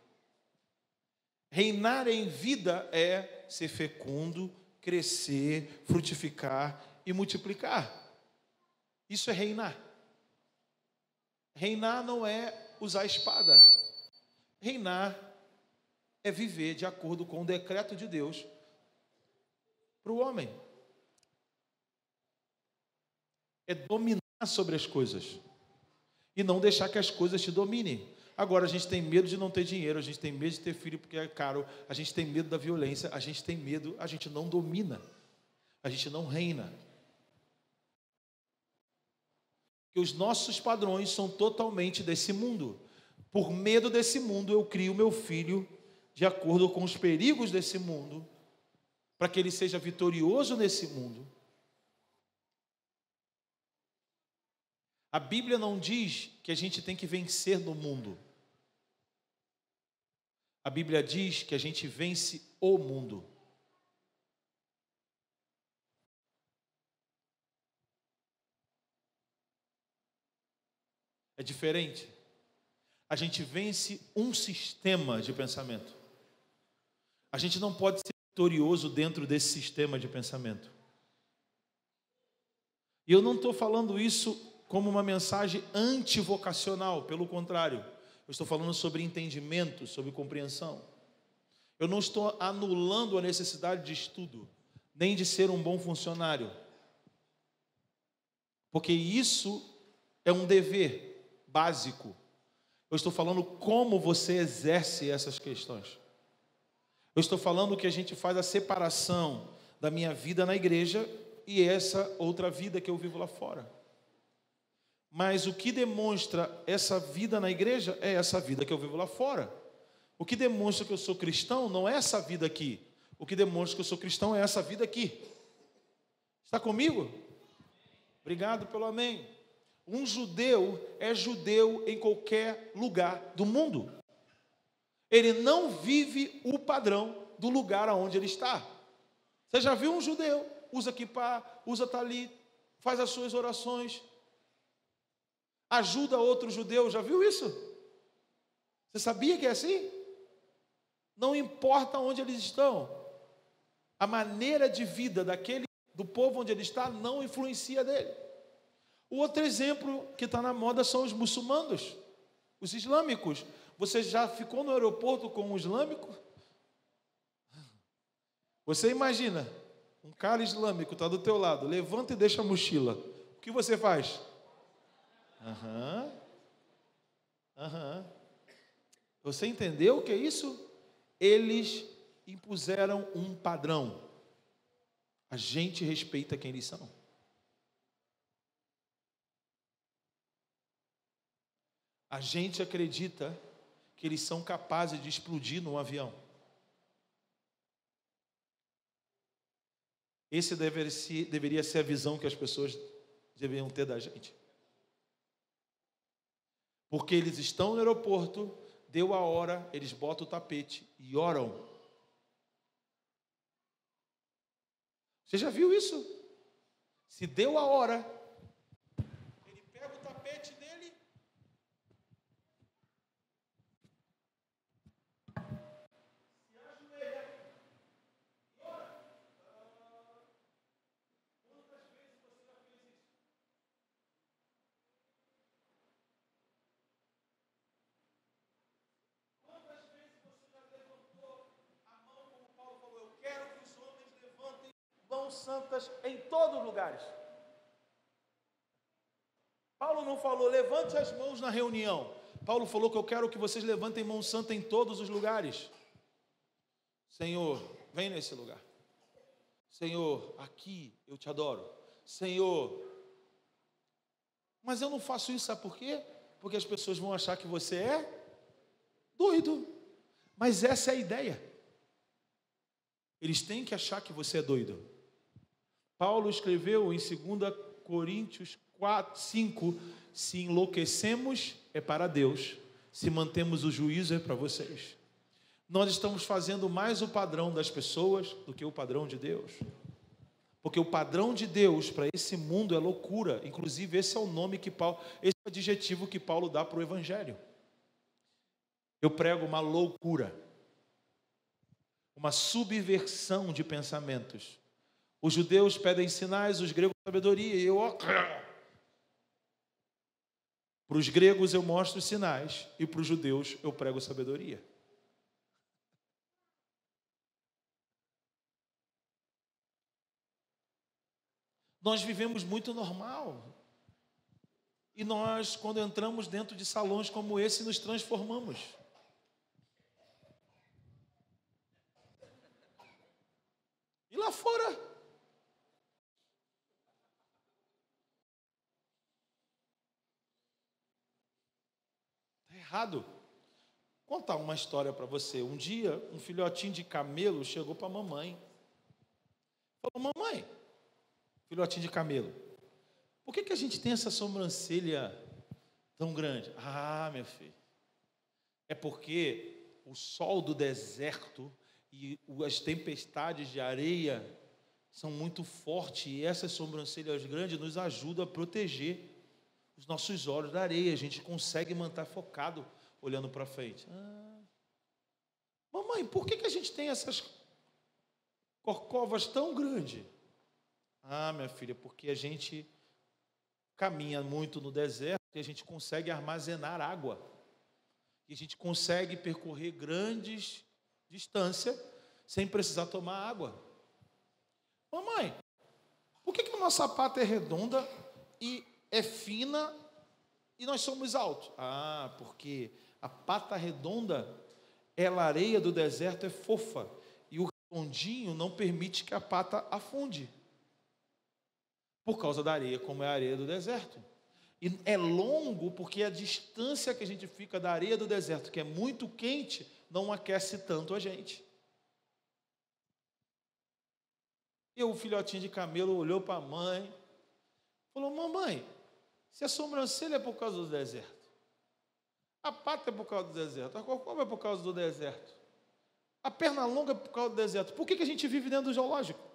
Reinar em vida é ser fecundo, crescer, frutificar e multiplicar. Isso é reinar. Reinar não é usar a espada. Reinar é viver de acordo com o decreto de Deus para o homem. É dominar sobre as coisas. E não deixar que as coisas te dominem. Agora, a gente tem medo de não ter dinheiro, a gente tem medo de ter filho porque é caro, a gente tem medo da violência, a gente tem medo, a gente não domina, a gente não reina. Porque os nossos padrões são totalmente desse mundo. Por medo desse mundo, eu crio meu filho de acordo com os perigos desse mundo, para que ele seja vitorioso nesse mundo. A Bíblia não diz que a gente tem que vencer no mundo. A Bíblia diz que a gente vence o mundo. É diferente. A gente vence um sistema de pensamento. A gente não pode ser vitorioso dentro desse sistema de pensamento. E eu não estou falando isso como uma mensagem antivocacional, pelo contrário, eu estou falando sobre entendimento, sobre compreensão. Eu não estou anulando a necessidade de estudo, nem de ser um bom funcionário, porque isso é um dever básico. Eu estou falando como você exerce essas questões. Eu estou falando que a gente faz a separação da minha vida na igreja e essa outra vida que eu vivo lá fora. Mas o que demonstra essa vida na igreja é essa vida que eu vivo lá fora. O que demonstra que eu sou cristão não é essa vida aqui. O que demonstra que eu sou cristão é essa vida aqui. Está comigo? Obrigado pelo amém. Um judeu é judeu em qualquer lugar do mundo. Ele não vive o padrão do lugar aonde ele está. Você já viu um judeu? Usa kippá, usa talit, faz as suas orações, ajuda outro judeu. Já viu isso? Você sabia que é assim? Não importa onde eles estão, a maneira de vida do povo onde ele está não influencia dele. O outro exemplo que está na moda são os muçulmanos, os islâmicos. Você já ficou no aeroporto com um islâmico? Você imagina, um cara islâmico está do teu lado, levanta e deixa a mochila. O que você faz? Você entendeu o que é isso? Eles impuseram um padrão. A gente respeita quem eles são. A gente acredita que eles são capazes de explodir num avião. Esse deveria ser a visão que as pessoas deveriam ter da gente. Porque eles estão no aeroporto, deu a hora, eles botam o tapete e oram. Você já viu isso? Se deu a hora, ele pega o tapete dele, se ajoelha e ora. Quantas vezes você já fez isso? Quantas vezes você já levantou a mão, como Paulo falou, eu quero que os homens levantem mãos santas em todos os lugares. Paulo não falou, levante as mãos na reunião. Paulo falou que eu quero que vocês levantem mão santa em todos os lugares. Senhor, vem nesse lugar. Senhor, aqui eu te adoro. Senhor, mas eu não faço isso, sabe por quê? Porque as pessoas vão achar que você é doido. Mas essa é a ideia. Eles têm que achar que você é doido. Paulo escreveu em 2 Coríntios 4:5, se enlouquecemos é para Deus, se mantemos o juízo é para vocês. Nós estamos fazendo mais o padrão das pessoas do que o padrão de Deus. Porque o padrão de Deus para esse mundo é loucura. Inclusive esse é o nome que Paulo, esse é o adjetivo que Paulo dá para o evangelho. Eu prego uma loucura, uma subversão de pensamentos. Os judeus pedem sinais, os gregos sabedoria, e para os gregos eu mostro sinais, e para os judeus eu prego sabedoria. Nós vivemos muito normal, e nós, quando entramos dentro de salões como esse, nos transformamos. E lá fora, errado. Vou contar uma história para você. Um dia, um filhotinho de camelo chegou para a mamãe. Falou, mamãe, filhotinho de camelo, por que a gente tem essa sobrancelha tão grande? Ah, meu filho, é porque o sol do deserto e as tempestades de areia são muito fortes, e essas sobrancelhas grandes nos ajudam a proteger os nossos olhos da areia, a gente consegue manter focado olhando para frente. Mamãe, por que a gente tem essas corcovas tão grandes? Ah, minha filha, porque a gente caminha muito no deserto e a gente consegue armazenar água. E a gente consegue percorrer grandes distâncias sem precisar tomar água. Mamãe, por que a nossa pata é redonda e é fina e nós somos altos? Ah, porque a pata redonda, a areia do deserto é fofa e o redondinho não permite que a pata afunde. Por causa da areia, como é a areia do deserto. E é longo porque a distância que a gente fica da areia do deserto, que é muito quente, não aquece tanto a gente. E o filhotinho de camelo olhou para a mãe, falou, mamãe, se a sobrancelha é por causa do deserto, a pata é por causa do deserto, a corcova é por causa do deserto, A perna longa por causa do deserto. Por que a gente vive dentro do zoológico?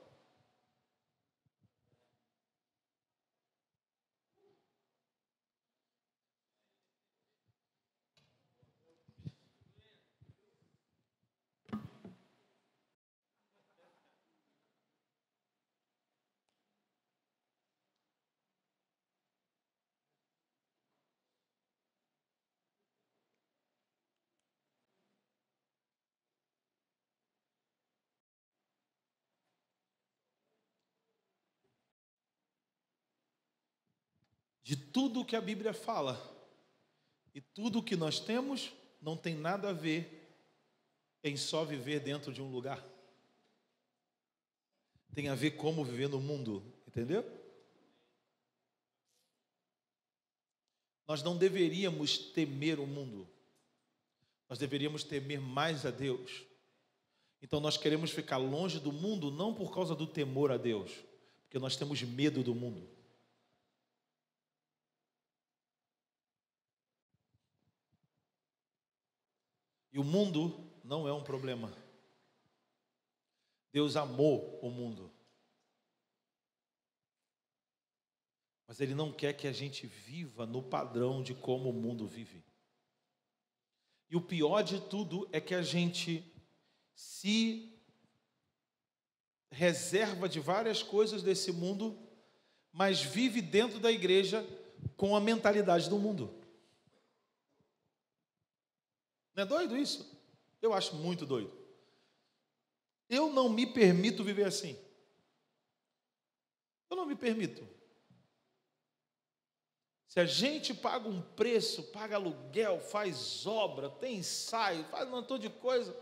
De tudo que a Bíblia fala e tudo que nós temos não tem nada a ver em só viver dentro de um lugar. Tem a ver como viver no mundo, entendeu? Nós não deveríamos temer o mundo. Nós deveríamos temer mais a Deus. Então nós queremos ficar longe do mundo não por causa do temor a Deus, porque nós temos medo do mundo. E o mundo não é um problema. Deus amou o mundo. Mas Ele não quer que a gente viva no padrão de como o mundo vive. E o pior de tudo é que a gente se reserva de várias coisas desse mundo, mas vive dentro da igreja com a mentalidade do mundo. Não é doido isso? Eu acho muito doido. Eu não me permito viver assim. Eu não me permito. Se a gente paga um preço, paga aluguel, faz obra, tem ensaio, faz um montão de coisa,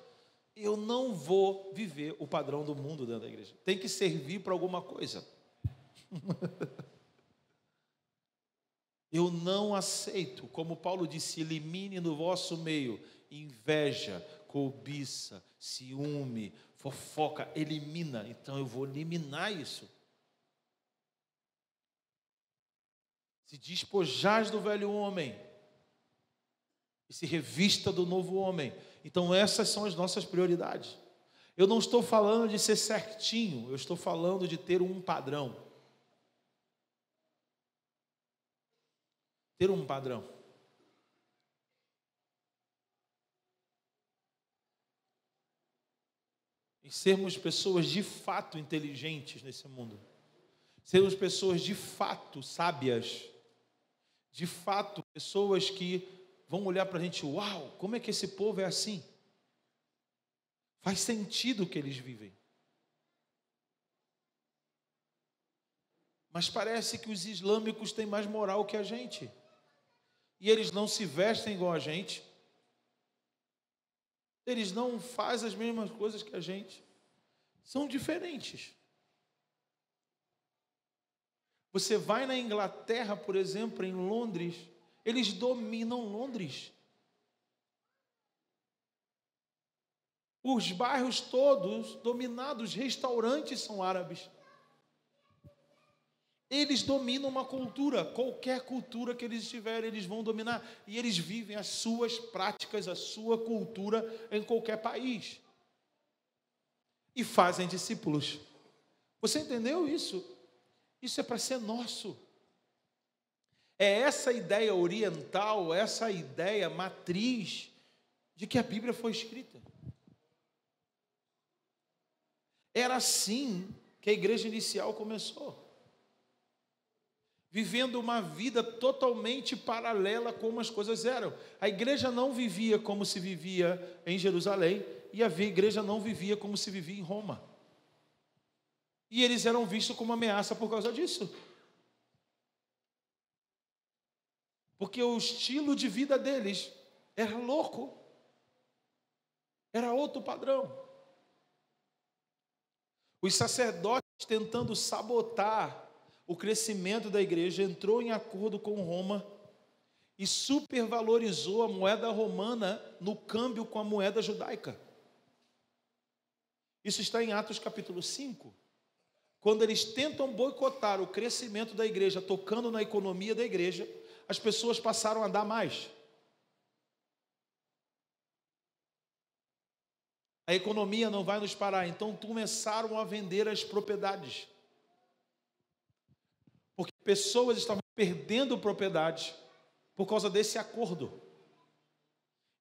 eu não vou viver o padrão do mundo dentro da igreja. Tem que servir para alguma coisa. Eu não aceito, como Paulo disse, elimine no vosso meio inveja, cobiça, ciúme, fofoca, elimina. Então eu vou eliminar isso. Se despojais do velho homem e se revista do novo homem. Então essas são as nossas prioridades. Eu não estou falando de ser certinho, eu estou falando de ter um padrão. Ter um padrão. E sermos pessoas de fato inteligentes nesse mundo. Sermos pessoas de fato sábias. De fato, pessoas que vão olhar para a gente, uau, como é que esse povo é assim? Faz sentido o que eles vivem. Mas parece que os islâmicos têm mais moral que a gente. E eles não se vestem igual a gente. Eles não fazem as mesmas coisas que a gente. São diferentes. Você vai na Inglaterra, por exemplo, em Londres, eles dominam Londres. Os bairros todos dominados, restaurantes são árabes. Eles dominam uma cultura, qualquer cultura que eles tiverem, eles vão dominar. E eles vivem as suas práticas, a sua cultura em qualquer país. E fazem discípulos. Você entendeu isso? Isso é para ser nosso. É essa ideia oriental, essa ideia matriz de que a Bíblia foi escrita. Era assim que a igreja inicial começou. Vivendo uma vida totalmente paralela a como as coisas eram. A igreja não vivia como se vivia em Jerusalém e a igreja não vivia como se vivia em Roma. E eles eram vistos como ameaça por causa disso. Porque o estilo de vida deles era louco. Era outro padrão. Os sacerdotes tentando sabotar o crescimento da igreja entrou em acordo com Roma e supervalorizou a moeda romana no câmbio com a moeda judaica. Isso está em Atos capítulo 5. Quando eles tentam boicotar o crescimento da igreja, tocando na economia da igreja, as pessoas passaram a dar mais. A economia não vai nos parar. Então começaram a vender as propriedades. Porque pessoas estavam perdendo propriedades por causa desse acordo.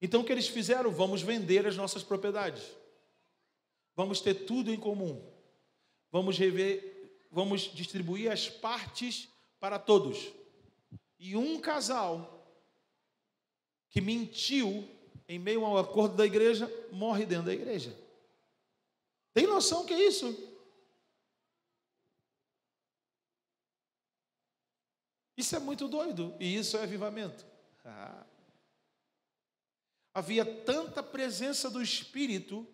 Então o que eles fizeram? Vamos vender as nossas propriedades. Vamos ter tudo em comum. Vamos distribuir as partes para todos. E um casal que mentiu em meio ao acordo da igreja, morre dentro da igreja. Tem noção que é isso? Isso é muito doido. E isso é avivamento. Havia tanta presença do Espírito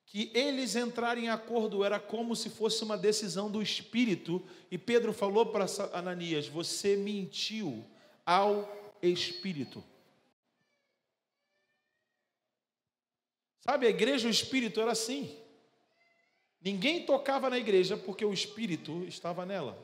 que eles entrarem em acordo era como se fosse uma decisão do Espírito. E Pedro falou para Ananias: você mentiu ao Espírito. Sabe, a igreja e o Espírito era assim. Ninguém tocava na igreja porque o Espírito estava nela.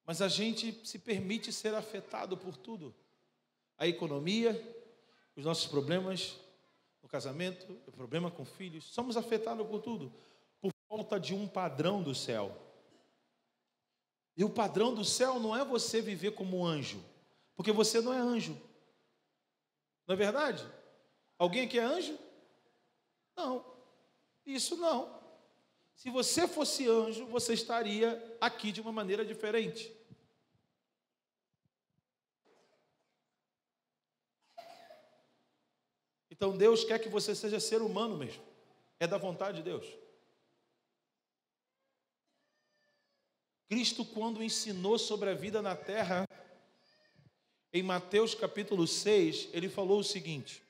Mas a gente se permite ser afetado por tudo. A economia, os nossos problemas no casamento, o problema com filhos. Somos afetados por tudo. Por falta de um padrão do céu. E o padrão do céu não é você viver como anjo. Porque você não é anjo. Não é verdade? Alguém aqui é anjo? Não. Isso não. Se você fosse anjo, você estaria aqui de uma maneira diferente. Então Deus quer que você seja ser humano mesmo. É da vontade de Deus. Cristo, quando ensinou sobre a vida na terra, em Mateus capítulo 6, ele falou o seguinte: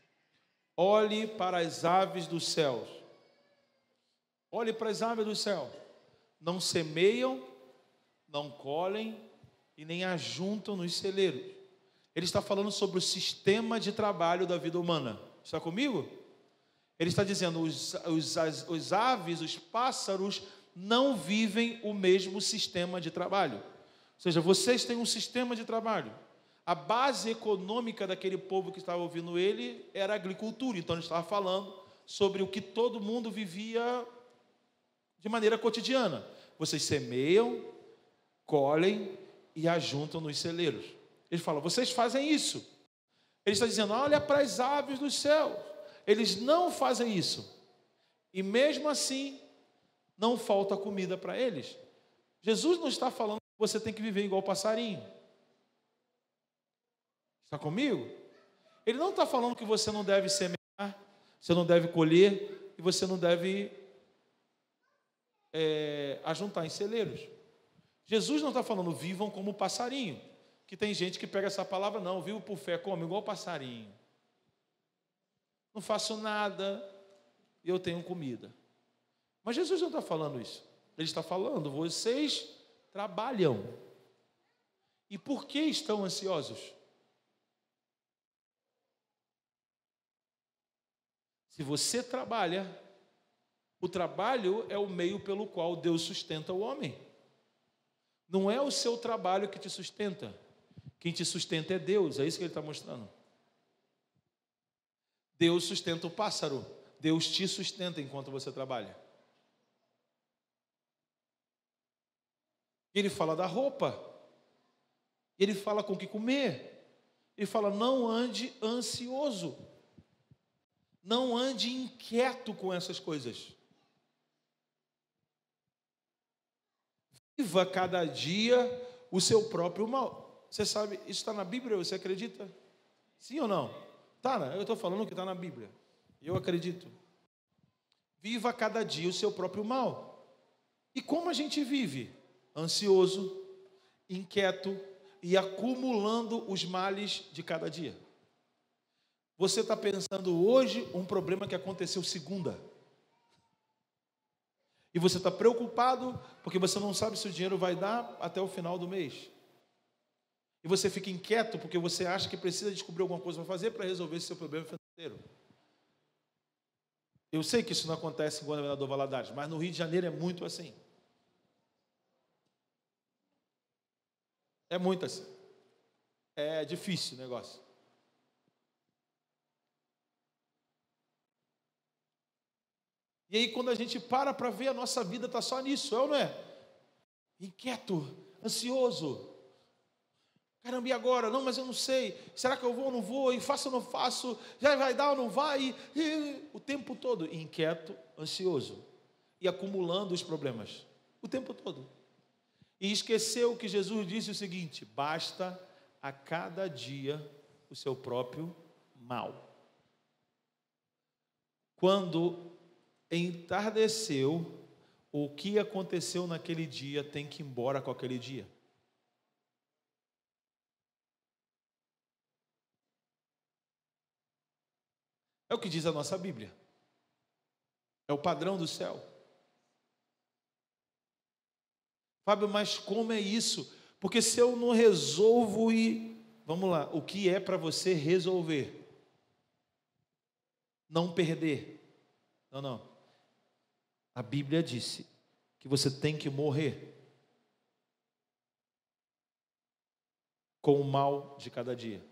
olhe para as aves dos céus. Olhe para as aves do céu. Não semeiam, não colhem e nem ajuntam nos celeiros. Ele está falando sobre o sistema de trabalho da vida humana. Está comigo? Ele está dizendo, os aves, os pássaros, não vivem o mesmo sistema de trabalho. Ou seja, vocês têm um sistema de trabalho. A base econômica daquele povo que estava ouvindo ele era a agricultura. Então ele estava falando sobre o que todo mundo vivia de maneira cotidiana. Vocês semeiam, colhem e ajuntam nos celeiros. Ele fala, vocês fazem isso. Ele está dizendo, olha para as aves dos céus. Eles não fazem isso. E mesmo assim, não falta comida para eles. Jesus não está falando que você tem que viver igual passarinho. Está comigo? Ele não está falando que você não deve semear, você não deve colher e você não deve ajuntar em celeiros. Jesus não está falando vivam como passarinho, que tem gente que pega essa palavra, não, vivo por fé, como igual passarinho. Não faço nada e eu tenho comida. Mas Jesus não está falando isso. Ele está falando, vocês trabalham. E por que estão ansiosos? Se você trabalha, o trabalho é o meio pelo qual Deus sustenta o homem. Não é o seu trabalho que te sustenta. Quem te sustenta é Deus, é isso que ele está mostrando. Deus sustenta o pássaro. Deus te sustenta enquanto você trabalha. Ele fala da roupa. Ele fala com o que comer. Ele fala, não ande ansioso. Não ande inquieto com essas coisas. Viva cada dia o seu próprio mal. Você sabe, isso está na Bíblia, você acredita? Sim ou não? Tá, né? Eu estou falando que está na Bíblia. Eu acredito. Viva cada dia o seu próprio mal. E como a gente vive? Ansioso, inquieto e acumulando os males de cada dia. Você está pensando hoje um problema que aconteceu segunda. E você está preocupado porque você não sabe se o dinheiro vai dar até o final do mês. E você fica inquieto porque você acha que precisa descobrir alguma coisa para fazer para resolver esse seu problema financeiro. Eu sei que isso não acontece em Governador Valadares, mas no Rio de Janeiro é muito assim. É muito assim. É difícil o negócio. E aí quando a gente para ver, a nossa vida está só nisso, é ou não é? Inquieto, ansioso. Caramba, e agora? Não, mas eu não sei. Será que eu vou ou não vou? E faço ou não faço? Já vai dar ou não vai? E o tempo todo inquieto, ansioso. E acumulando os problemas. O tempo todo. E esqueceu que Jesus disse o seguinte: basta a cada dia o seu próprio mal. Quando entardeceu, o que aconteceu naquele dia tem que ir embora com aquele dia. É o que diz a nossa Bíblia. É o padrão do céu. Fábio, mas como é isso? Porque se eu não resolvo vamos lá, o que é para você resolver? Não perder. Não. A Bíblia disse que você tem que morrer com o mal de cada dia.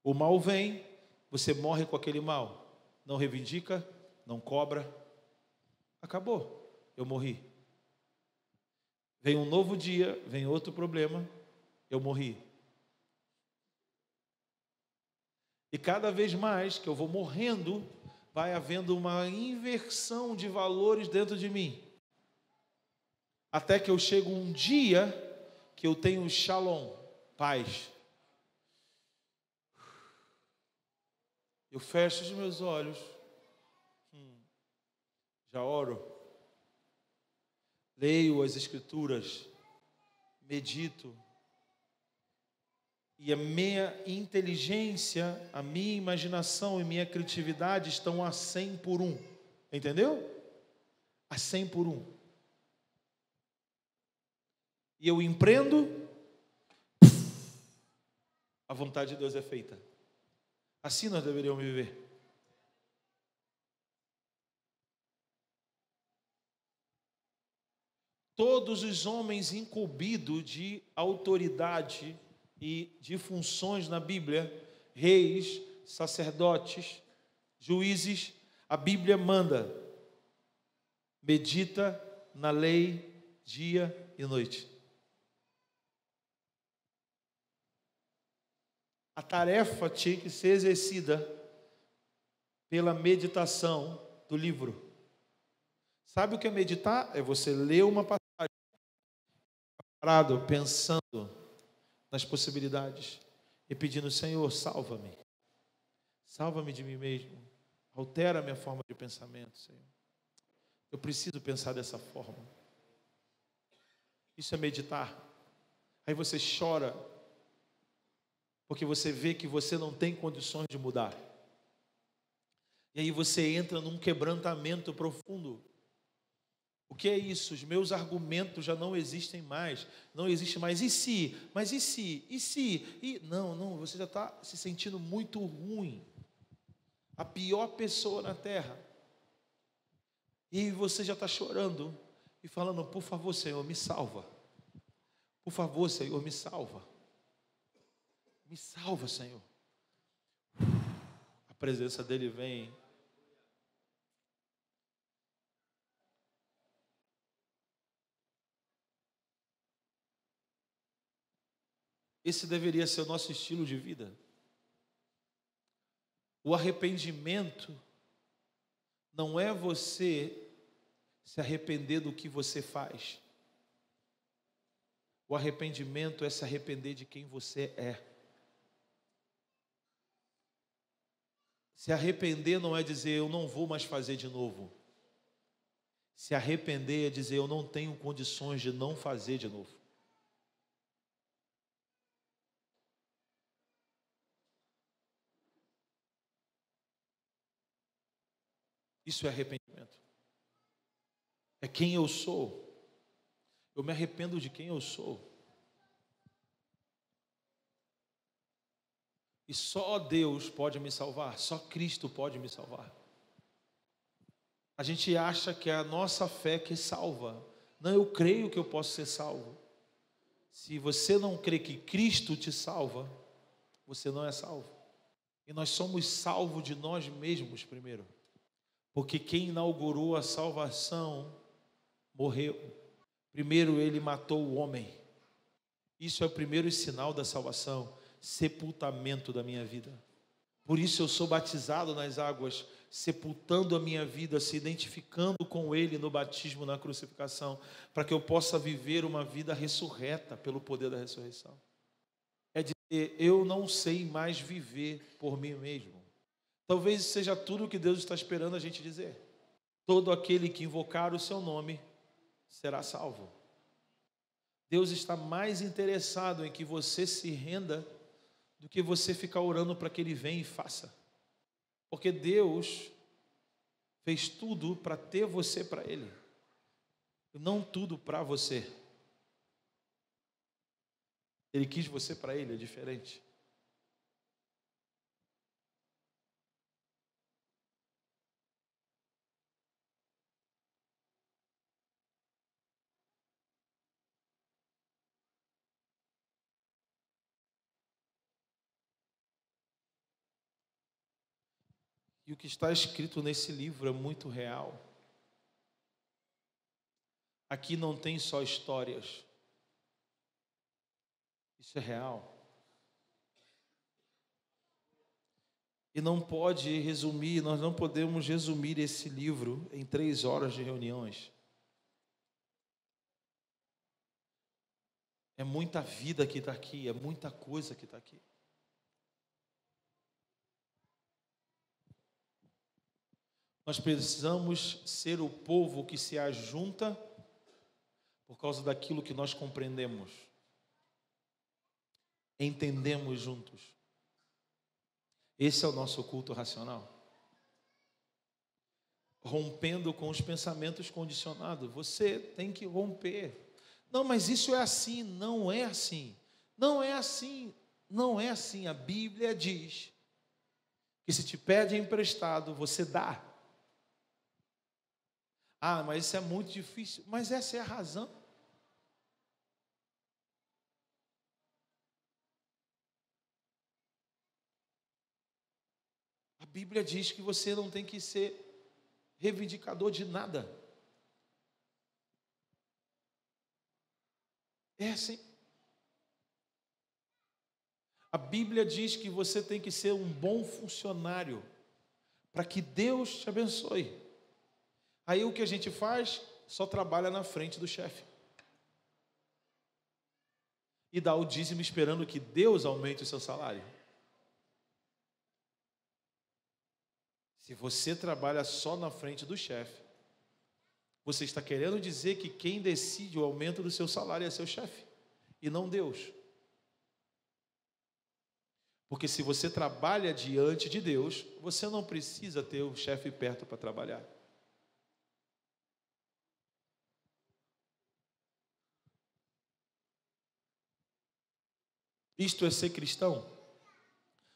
O mal vem, você morre com aquele mal. Não reivindica, não cobra. Acabou, eu morri. Vem um novo dia, vem outro problema, eu morri. E cada vez mais que eu vou morrendo, vai havendo uma inversão de valores dentro de mim. Até que eu chego um dia que eu tenho shalom, paz. Eu fecho os meus olhos, já oro, leio as Escrituras, medito, e a minha inteligência, a minha imaginação e minha criatividade estão a 100 por 1, entendeu? A 100 por 1. E eu empreendo, a vontade de Deus é feita. Assim nós deveríamos viver. Todos os homens incumbidos de autoridade e de funções na Bíblia, reis, sacerdotes, juízes, a Bíblia manda: medita na lei dia e noite. A tarefa tinha que ser exercida pela meditação do livro. Sabe o que é meditar? É você ler uma passagem, parado, pensando nas possibilidades e pedindo: Senhor, salva-me. Salva-me de mim mesmo. Altera a minha forma de pensamento, Senhor. Eu preciso pensar dessa forma. Isso é meditar. Aí você chora, porque você vê que você não tem condições de mudar. E aí você entra num quebrantamento profundo. O que é isso? Os meus argumentos já não existem mais. Não existe mais. E se? Mas e se? E se? E... Não, você já está se sentindo muito ruim. A pior pessoa na terra. E você já está chorando e falando: por favor, Senhor, me salva. Por favor, Senhor, me salva. Me salva, Senhor. A presença dele vem. Esse deveria ser o nosso estilo de vida. O arrependimento não é você se arrepender do que você faz. O arrependimento é se arrepender de quem você é. Se arrepender não é dizer: eu não vou mais fazer de novo. Se arrepender é dizer: eu não tenho condições de não fazer de novo. Isso é arrependimento. É quem eu sou. Eu me arrependo de quem eu sou. E só Deus pode me salvar. Só Cristo pode me salvar. A gente acha que é a nossa fé que salva. Não, eu creio que eu posso ser salvo. Se você não crê que Cristo te salva, você não é salvo. E nós somos salvos de nós mesmos primeiro. Porque quem inaugurou a salvação morreu. Primeiro ele matou o homem. Isso é o primeiro sinal da salvação, sepultamento da minha vida. Por isso eu sou batizado nas águas, sepultando a minha vida, se identificando com Ele no batismo, na crucificação, para que eu possa viver uma vida ressurreta pelo poder da ressurreição. É dizer, eu não sei mais viver por mim mesmo. Talvez seja tudo o que Deus está esperando a gente dizer. Todo aquele que invocar o seu nome será salvo. Deus está mais interessado em que você se renda do que você ficar orando para que Ele venha e faça. Porque Deus fez tudo para ter você para Ele, não tudo para você. Ele quis você para Ele, é diferente. E o que está escrito nesse livro é muito real. Aqui não tem só histórias. Isso é real. E não pode resumir, nós não podemos resumir esse livro em 3 horas de reuniões. É muita vida que está aqui, é muita coisa que está aqui. Nós precisamos ser o povo que se ajunta por causa daquilo que nós compreendemos, entendemos juntos. Esse é o nosso culto racional. Rompendo com os pensamentos condicionados. Você tem que romper. Não, mas isso é assim. Não é assim. Não é assim. Não é assim. A Bíblia diz que se te pede emprestado, você dá. Ah, mas isso é muito difícil. Mas essa é a razão. A Bíblia diz que você não tem que ser reivindicador de nada. É assim. A Bíblia diz que você tem que ser um bom funcionário para que Deus te abençoe. Aí o que a gente faz? Só trabalha na frente do chefe. E dá o dízimo esperando que Deus aumente o seu salário. Se você trabalha só na frente do chefe, você está querendo dizer que quem decide o aumento do seu salário é seu chefe, e não Deus. Porque se você trabalha diante de Deus, você não precisa ter o chefe perto para trabalhar. Isto é ser cristão?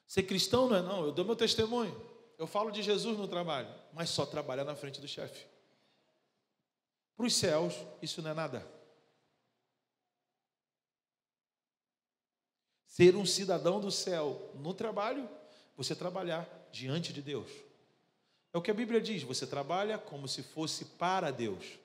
Ser cristão não é não, eu dou meu testemunho, eu falo de Jesus no trabalho, mas só trabalhar na frente do chefe. Para os céus, isso não é nada. Ser um cidadão do céu no trabalho, você trabalhar diante de Deus. É o que a Bíblia diz, você trabalha como se fosse para Deus.